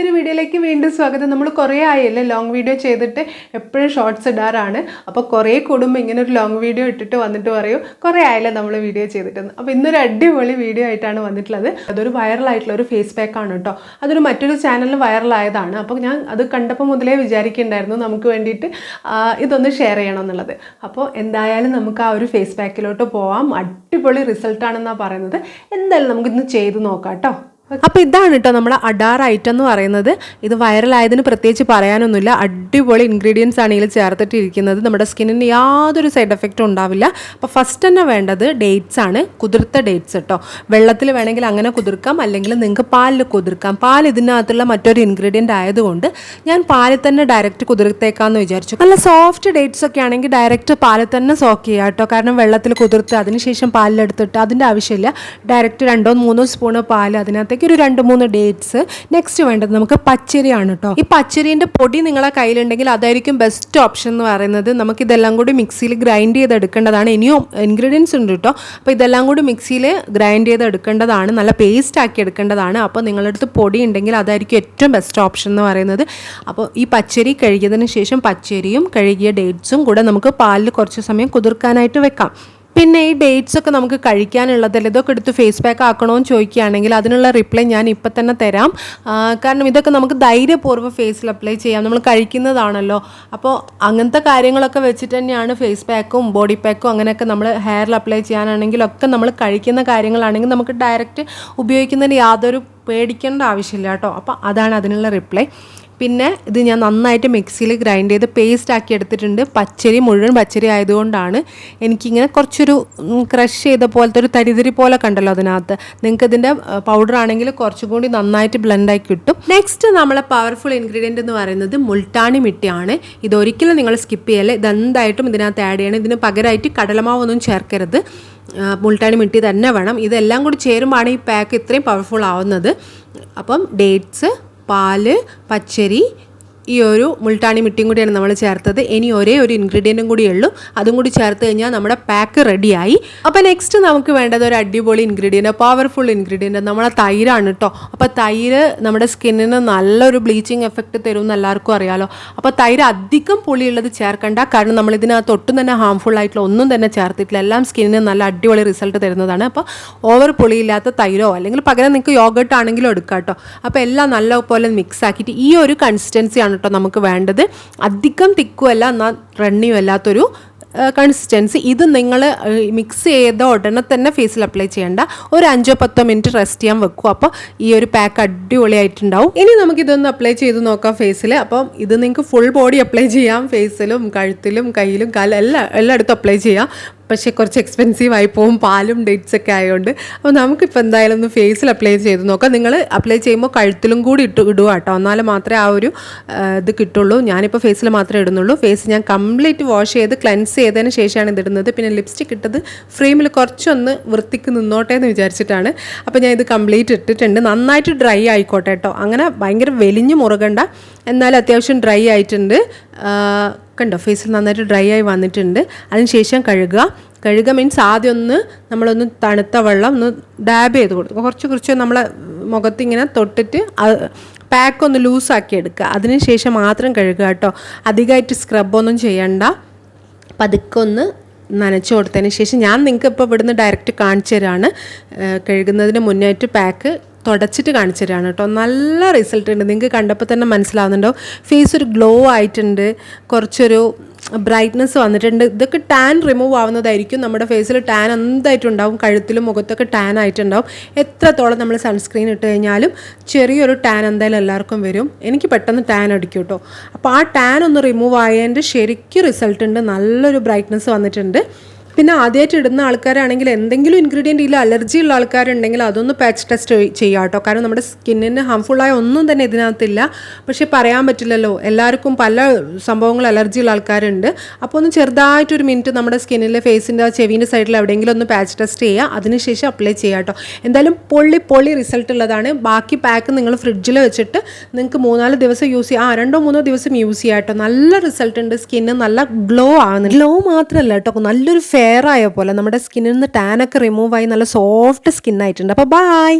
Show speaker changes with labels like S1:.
S1: പുതിയൊരു വീഡിയോയിലേക്ക് വീണ്ടും സ്വാഗതം. നമ്മൾ കുറേ ആയല്ലേ ലോങ് വീഡിയോ ചെയ്തിട്ട് എപ്പോഴും ഷോർട്സ് ഇടാറാണ്. അപ്പോൾ കുറേ കൂടുമ്പോൾ ഇങ്ങനെ ഒരു ലോങ് വീഡിയോ ഇട്ടിട്ട് വന്നിട്ട് പറയും കുറേ ആയല്ലേ നമ്മൾ വീഡിയോ ചെയ്തിട്ടെന്ന്. അപ്പോൾ ഇന്നൊരു അടിപൊളി വീഡിയോ ആയിട്ടാണ് വന്നിട്ടുള്ളത്. അതൊരു വൈറലായിട്ടുള്ള ഒരു ഫേസ് പാക്കാണ് കേട്ടോ. അതൊരു മറ്റൊരു ചാനലിൽ വൈറലായതാണ്. അപ്പോൾ ഞാൻ അത് കണ്ടപ്പോൾ മുതലേ വിചാരിക്കുന്നുണ്ടായിരുന്നു നമുക്ക് വേണ്ടിയിട്ട് ഇതൊന്ന് ഷെയർ ചെയ്യണം എന്നുള്ളത്. അപ്പോൾ എന്തായാലും നമുക്ക് ആ ഒരു ഫേസ് പാക്കിലോട്ട് പോവാം. അടിപൊളി റിസൾട്ടാണെന്നാണ് പറയുന്നത്. എന്തായാലും നമുക്കിന്ന് ചെയ്ത് നോക്കാം കേട്ടോ. അപ്പോൾ ഇതാണ് കേട്ടോ നമ്മുടെ അഡാർ ഐറ്റം എന്ന് പറയുന്നത്. ഇത് വൈറലായതിന് പ്രത്യേകിച്ച് പറയാനൊന്നുമില്ല. അടിപൊളി ഇൻഗ്രീഡിയൻസ് ആണ് ഇതിൽ ചേർത്തിട്ടിരിക്കുന്നത്. നമ്മുടെ സ്കിന്നിന് യാതൊരു സൈഡ് എഫക്റ്റും ഉണ്ടാവില്ല. അപ്പോൾ ഫസ്റ്റ് തന്നെ വേണ്ടത് ഡേറ്റ്സ് ആണ്. കുതിർത്ത ഡേറ്റ്സ് കേട്ടോ. വെള്ളത്തിൽ വേണമെങ്കിൽ അങ്ങനെ കുതിർക്കാം, അല്ലെങ്കിൽ നിങ്ങൾക്ക് പാലിൽ കുതിർക്കാം. പാൽ ഇതിനകത്തുള്ള മറ്റൊരു ഇൻഗ്രീഡിയൻ്റ് ആയതുകൊണ്ട് ഞാൻ പാലിൽ തന്നെ ഡയറക്റ്റ് കുതിർത്തേക്കാമെന്ന് വിചാരിച്ചു. നല്ല സോഫ്റ്റ് ഡേറ്റ്സ് ഒക്കെ ആണെങ്കിൽ ഡയറക്റ്റ് പാലിൽ തന്നെ സോക്ക് ചെയ്യാം കേട്ടോ. കാരണം വെള്ളത്തിൽ കുതിർത്ത് അതിനുശേഷം പാലിലെടുത്തിട്ട് അതിൻ്റെ ആവശ്യമില്ല. ഡയറക്റ്റ് 2-3 സ്പൂണ് പാൽ അതിനകത്ത് ഒരു 2-3 ഡേറ്റ്സ്. നെക്സ്റ്റ് വേണ്ടത് നമുക്ക് പച്ചരിയാണ് കേട്ടോ. ഈ പച്ചരിൻ്റെ പൊടി നിങ്ങളെ കയ്യിലുണ്ടെങ്കിൽ അതായിരിക്കും ബെസ്റ്റ് ഓപ്ഷൻ എന്ന് പറയുന്നത്. നമുക്കിതെല്ലാം കൂടി മിക്സിയിൽ ഗ്രൈൻഡ് ചെയ്തെടുക്കേണ്ടതാണ്. ഇനിയും ഇൻഗ്രീഡിയൻസ് ഉണ്ട് കേട്ടോ. അപ്പോൾ ഇതെല്ലാം കൂടി മിക്സിയിൽ ഗ്രൈൻഡ് ചെയ്തെടുക്കേണ്ടതാണ്. നല്ല പേസ്റ്റ് ആക്കി എടുക്കേണ്ടതാണ്. അപ്പോൾ നിങ്ങളുടെ അടുത്ത് പൊടി ഉണ്ടെങ്കിൽ അതായിരിക്കും ഏറ്റവും ബെസ്റ്റ് ഓപ്ഷൻ എന്ന് പറയുന്നത്. അപ്പോൾ ഈ പച്ചരി കഴുകിയതിന് ശേഷം പച്ചരിയും കഴുകിയ ഡേറ്റ്സും കൂടെ നമുക്ക് പാലിൽ കുറച്ച് സമയം കുതിർക്കാനായിട്ട് വെക്കാം. പിന്നെ ഈ ഡേറ്റ്സ് ഒക്കെ നമുക്ക് കഴിക്കാനുള്ളതല്ല. ഇതൊക്കെ എടുത്ത് ഫേസ് പാക്ക് ആക്കണമെന്ന് ചോദിക്കുകയാണെങ്കിൽ അതിനുള്ള റിപ്ലൈ ഞാൻ ഇപ്പം തന്നെ തരാം. കാരണം ഇതൊക്കെ നമുക്ക് ധൈര്യപൂർവ്വം ഫേസിൽ അപ്ലൈ ചെയ്യാം. നമ്മൾ കഴിക്കുന്നതാണല്ലോ. അപ്പോൾ അങ്ങനത്തെ കാര്യങ്ങളൊക്കെ വെച്ചിട്ട് തന്നെയാണ് ഫേസ് പാക്കും ബോഡി പാക്കും അങ്ങനെയൊക്കെ നമ്മൾ ഹെയറിൽ അപ്ലൈ ചെയ്യാനാണെങ്കിലൊക്കെ നമ്മൾ കഴിക്കുന്ന കാര്യങ്ങളാണെങ്കിൽ നമുക്ക് ഡയറക്റ്റ് ഉപയോഗിക്കുന്നതിന് യാതൊരു പേടിക്കേണ്ട ആവശ്യമില്ല കേട്ടോ. അപ്പോൾ അതാണ് അതിനുള്ള റിപ്ലൈ. പിന്നെ ഇത് ഞാൻ നന്നായിട്ട് മിക്സിയിൽ ഗ്രൈൻഡ് ചെയ്ത് പേസ്റ്റ് ആക്കി എടുത്തിട്ടുണ്ട്. പച്ചരി മുഴുവൻ പച്ചരി ആയതുകൊണ്ടാണ് എനിക്കിങ്ങനെ കുറച്ചൊരു ക്രഷ് ചെയ്ത പോലത്തെ ഒരു തരിതരി പോലെ കണ്ടല്ലോ അതിനകത്ത്. നിങ്ങൾക്ക് ഇതിൻ്റെ പൗഡർ ആണെങ്കിൽ കുറച്ചും കൂടി നന്നായിട്ട് ബ്ലെൻഡായി കിട്ടും. നെക്സ്റ്റ് നമ്മളെ പവർഫുൾ ഇൻഗ്രീഡിയൻ്റ് എന്ന് പറയുന്നത് മുൾട്ടാണി മിട്ടിയാണ്. ഇതൊരിക്കലും നിങ്ങൾ സ്കിപ്പ് ചെയ്യല്ലേ. ഇതെന്തായിട്ടും ഇതിനകത്ത് ആഡ് ചെയ്യണം. ഇതിന് പകരമായിട്ട് കടലമാവൊന്നും ചേർക്കരുത്. മുൾട്ടാണി മിട്ടി തന്നെ വേണം. ഇതെല്ലാം കൂടി ചേരുമ്പോഴാണ് ഈ പാക്ക് ഇത്രയും പവർഫുൾ ആവുന്നത്. അപ്പം ഡേറ്റ്സ്, പാല്, പച്ചരി, ഈ ഒരു മുൾട്ടാണി മിട്ടിയും കൂടിയാണ് നമ്മൾ ചേർത്തത്. ഇനി ഒരേ ഒരു ഇൻഗ്രീഡിയൻറ്റും കൂടി ഉള്ളൂ. അതും കൂടി ചേർത്ത് കഴിഞ്ഞാൽ നമ്മുടെ പാക്ക് റെഡിയായി. അപ്പോൾ നെക്സ്റ്റ് നമുക്ക് വേണ്ടത് ഒരു അടിപൊളി ഇൻഗ്രീഡിയൻറ്റ്, പവർഫുൾ ഇൻഗ്രീഡിയൻറ്റ് നമ്മളെ തൈരാണ് കേട്ടോ. അപ്പോൾ തൈര് നമ്മുടെ സ്കിന്നിന് നല്ലൊരു ബ്ലീച്ചിങ് എഫക്റ്റ് തരും എന്ന് എല്ലാവർക്കും അറിയാമല്ലോ. അപ്പോൾ തൈര് അധികം പുളിയുള്ളത് ചേർക്കണ്ട. കാരണം നമ്മൾ ഇതിനകത്ത് ഒട്ടും തന്നെ ഹാംഫുൾ ആയിട്ടുള്ള ഒന്നും തന്നെ ചേർത്തിട്ടില്ല. എല്ലാം സ്കിന്നിന് നല്ല അടിപൊളി റിസൾട്ട് തരുന്നതാണ്. അപ്പോൾ ഓവർ പുളിയില്ലാത്ത തൈരോ അല്ലെങ്കിൽ പകരം നിങ്ങൾക്ക് യോഗട്ട് ആണെങ്കിലും എടുക്കാം കേട്ടോ. അപ്പോൾ എല്ലാം നല്ലപോലെ മിക്സ് ആക്കിയിട്ട് ഈ ഒരു കൺസിസ്റ്റൻസിയാണ് കേട്ടോ നമുക്ക് വേണ്ടത്. അധികം തിക്കും അല്ല എന്നാൽ റണ്ണിയും അല്ലാത്തൊരു കൺസിസ്റ്റൻസി. ഇത് നിങ്ങൾ മിക്സ് ചെയ്ത ഉടനെ തന്നെ ഫേസിൽ അപ്ലൈ ചെയ്യേണ്ട. ഒരു 5-10 മിനിറ്റ് റെസ്റ്റ് ചെയ്യാൻ വെക്കും. അപ്പോൾ ഈ ഒരു പാക്ക് അടിപൊളിയായിട്ടുണ്ടാവും. ഇനി നമുക്കിതൊന്ന് അപ്ലൈ ചെയ്ത് നോക്കാം ഫേസിൽ. അപ്പം ഇത് നിങ്ങൾക്ക് ഫുൾ ബോഡി അപ്ലൈ ചെയ്യാം. ഫേസിലും കഴുത്തിലും കയ്യിലും കാലും എല്ലായിടത്തും അപ്ലൈ ചെയ്യാം. പക്ഷേ കുറച്ച് എക്സ്പെൻസീവ് ആയി പോകും, പാലും ഡേറ്റ്സ് ഒക്കെ ആയതുകൊണ്ട്. അപ്പോൾ നമുക്കിപ്പോൾ എന്തായാലും ഒന്ന് ഫേസിൽ അപ്ലൈ ചെയ്ത് നോക്കാം. നിങ്ങൾ അപ്ലൈ ചെയ്യുമ്പോൾ കഴുത്തിലും കൂടി ഇടുക കേട്ടോ. എന്നാലും മാത്രമേ ആ ഒരു ഇത് കിട്ടുള്ളൂ. ഞാനിപ്പോൾ ഫേസിൽ മാത്രമേ ഇടുന്നുള്ളൂ. ഫേസ് ഞാൻ കംപ്ലീറ്റ് വാഷ് ചെയ്ത് ക്ലെൻസ് ചെയ്തതിന് ശേഷമാണ് ഇതിടുന്നത്. പിന്നെ ലിപ്സ്റ്റിക് ഇട്ടത് ഫ്രെയിമിൽ കുറച്ചൊന്ന് വൃത്തിക്ക് നിന്നോട്ടെ എന്ന് വിചാരിച്ചിട്ടാണ്. അപ്പോൾ ഞാൻ ഇത് കംപ്ലീറ്റ് ഇട്ടിട്ടുണ്ട്. നന്നായിട്ട് ഡ്രൈ ആയിക്കോട്ടെ കേട്ടോ. അങ്ങനെ ഭയങ്കര വലിഞ്ഞ് മുറുകണ്ട, എന്നാലും അത്യാവശ്യം ഡ്രൈ ആയിട്ടുണ്ട്. കണ്ടോ, ഫേസിൽ നന്നായിട്ട് ഡ്രൈ ആയി വന്നിട്ടുണ്ട്. അതിനുശേഷം കഴുകുക മീൻസ് ആദ്യം നമ്മളൊന്ന് തണുത്ത വെള്ളം ഒന്ന് ഡാബ് ചെയ്ത് കൊടുക്കുക. കുറച്ച് നമ്മളെ മുഖത്ത് ഇങ്ങനെ തൊട്ടിട്ട് പാക്ക് ഒന്ന് ലൂസാക്കി എടുക്കുക. അതിനുശേഷം മാത്രം കഴുകുക കേട്ടോ. അധികമായിട്ട് സ്ക്രബൊന്നും ചെയ്യണ്ട. പതുക്കെ ഒന്ന് നനച്ച് കൊടുത്തതിന് ശേഷം ഞാൻ നിങ്ങൾക്ക് ഇപ്പോൾ ഇവിടുന്ന് ഡയറക്റ്റ് കാണിച്ചു തരാണ്. കഴുകുന്നതിന് മുന്നായിട്ട് പാക്ക് തുടച്ചിട്ട് കാണിച്ചു തരാണ് കേട്ടോ. നല്ല റിസൾട്ട് ഉണ്ട്. നിങ്ങൾക്ക് കണ്ടപ്പോൾ തന്നെ മനസ്സിലാവുന്നുണ്ടോ. ഫേസ് ഒരു ഗ്ലോ ആയിട്ടുണ്ട്, കുറച്ചൊരു ബ്രൈറ്റ്നസ് വന്നിട്ടുണ്ട്. ഇതൊക്കെ ടാൻ റിമൂവ് ആവുന്നതായിരിക്കും. നമ്മുടെ ഫേസിൽ ടാൻ എന്തായിട്ടുണ്ടാവും, കഴുത്തിലും മുഖത്തൊക്കെ ടാൻ ആയിട്ടുണ്ടാവും. എത്രത്തോളം നമ്മൾ സൺസ്ക്രീൻ ഇട്ട് കഴിഞ്ഞാലും ചെറിയൊരു ടാൻ എന്തായാലും എല്ലാവർക്കും വരും. എനിക്ക് പെട്ടെന്ന് ടാൻ അടിക്കും കേട്ടോ. അപ്പോൾ ആ ടാൻ ഒന്ന് റിമൂവ് ആയതിൻ്റെ ശരിക്കും റിസൾട്ട് ഉണ്ട്. നല്ലൊരു ബ്രൈറ്റ്നസ് വന്നിട്ടുണ്ട്. പിന്നെ ആദ്യമായിട്ട് ഇടുന്ന ആൾക്കാരാണെങ്കിൽ എന്തെങ്കിലും ഇൻഗ്രീഡിയൻ്റ് ഇല്ല അലർജി ഉള്ള ആൾക്കാരുണ്ടെങ്കിൽ അതൊന്ന് പാച്ച് ടെസ്റ്റ് ചെയ്യാം കേട്ടോ. കാരണം നമ്മുടെ സ്കിന്നിന് ഹാംഫുള്ളായ ഒന്നും തന്നെ ഇതിനകത്തില്ല. പക്ഷേ പറയാൻ പറ്റില്ലല്ലോ, എല്ലാവർക്കും പല സംഭവങ്ങൾ അലർജി ഉള്ള ആൾക്കാരുണ്ട്. അപ്പോൾ ഒന്ന് ചെറുതായിട്ടൊരു മിനിറ്റ് നമ്മുടെ സ്കിന്നിലെ ഫേസിൻ്റെ ചെവിൻ്റെ സൈഡിൽ എവിടെയെങ്കിലും ഒന്ന് പാച്ച് ടെസ്റ്റ് ചെയ്യുക. അതിനുശേഷം അപ്ലൈ ചെയ്യാം കേട്ടോ. എന്തായാലും പൊള്ളി റിസൾട്ട് ഉള്ളതാണ്. ബാക്കി പാക്ക് നിങ്ങൾ ഫ്രിഡ്ജിൽ വെച്ചിട്ട് നിങ്ങൾക്ക് 3-4 ദിവസം യൂസ് ചെയ്യാം. 2-3 ദിവസം യൂസ് ചെയ്യാം കേട്ടോ. നല്ല റിസൾട്ട് ഉണ്ട്. സ്കിന്ന് നല്ല ഗ്ലോ ആവുന്നു. ഗ്ലോ മാത്രമല്ല കേട്ടോ, നല്ലൊരു ഫെയർ ആയ പോലെ നമ്മുടെ സ്കിന്നിൽ നിന്ന് ടാനൊക്കെ റിമൂവ് ആയി നല്ല സോഫ്റ്റ് സ്കിൻ ആയിട്ടുണ്ട്. അപ്പോൾ ബൈ.